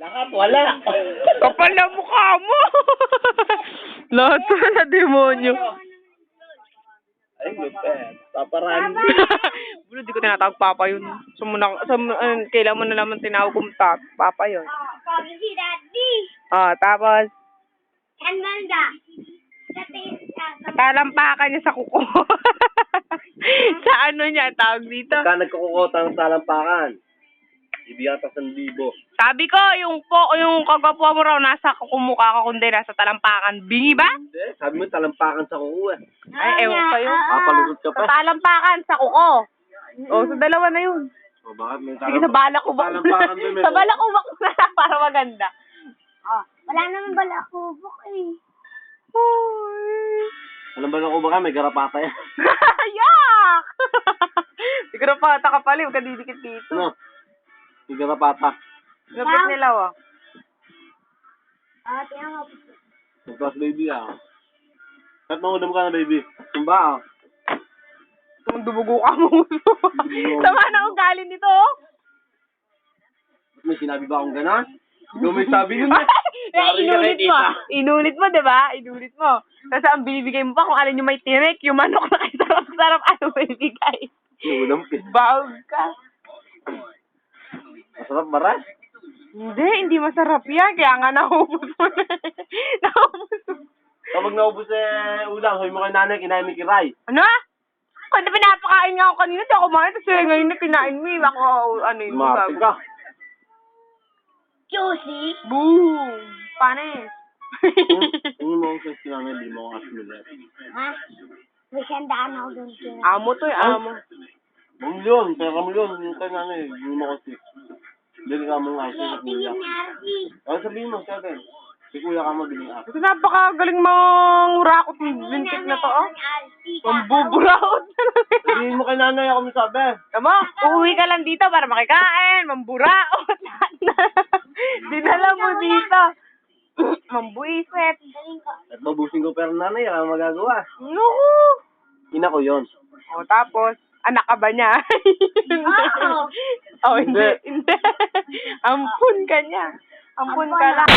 Lahat, wala. Kapal na mukha mo. Lahat na demonyo. Ay, lupet. Paparan. Bulo, di ko tinatawag papa yun. Kailan mo na naman tinawag kong papa yun. Sabi si Daddy. Tapos, San banda? talampakan niya sa kuko. Sa ano niya, tawag dito. Pagka nagkukukotang talampakan, ibigyan ka 1,000. Sabi ko, yung kagwapo mo raw, nasa kukumukha ka kundi nasa talampakan. Bingi ba? Hindi, sabi mo talampakan sa kuko eh. Ay, ewan ko sa'yo. Papalusot ka pa. Sa talampakan, sa kuko. Sa dalawa na yun. O bakit may Sige, sa balak ko ba? talampakan doon? Sa balak ko ba para maganda? Wala naman balakubok eh. Alam ba lang ko baka may garapata yan? Yak! Siguro pa, taka pala, huwag ka didikit dito. Ano? May garapata. Lapit nila, Tingnan mo. Nagpas baby ah. Kahit mangudam ka na baby. Tumba ah. Kung dumugo ka mo. Sama na ugali nito, Ba't may sinabi ba akong gano'n? Ikaw may sabi nun eh. Sorry ka kay Inulit mo. tita. Inulit mo, diba? Inulit mo. Kasi ang bibigay mo pa kung alin yung may tinik, yung manok na kay sarap-sarap, ano bibigay? Nangudam ka. Bawag ka. Masarap maras. Hindi masarap yan. Kaya nga naubos mo na. Naubos mo. Kapag naubos ulang, sabi mo kay nanay, kinain mo kiray. Ano? Kung pinapakain nga ako kanina, di ako kumain. Tapos ngayon na kinain mo. Ako, ano yun. Marte ka. Juicy. Boom! Panis. Ano mo ako sa sinanay, di mo ako asmilet. Ha? May sandaan ako doon. Amo to eh, amo. Mamilyon, pera milyon. Yung kay nanay, hindi mo kasi. Bili ka mong aso sa kuya. Tingin niya, Archie. Ano sabihin mo sa atin? Si kuya ka mabiling aso. Ito napakagaling mang rakot ng lintik na to, Mambuburaot na lang. Sabihin mo kay nanay ako masabi. Tama, uuwi ka lang dito para makikain, mamburaot, lahat na. Dinala mo dito. Mambuiset. At mabusin ko pero nanay, wala akong magagawa. Nuhu. Ina ko yun. Tapos, anak ka ba niya? Oo. Hindi. Ampun ka niya. Ampun ka lang.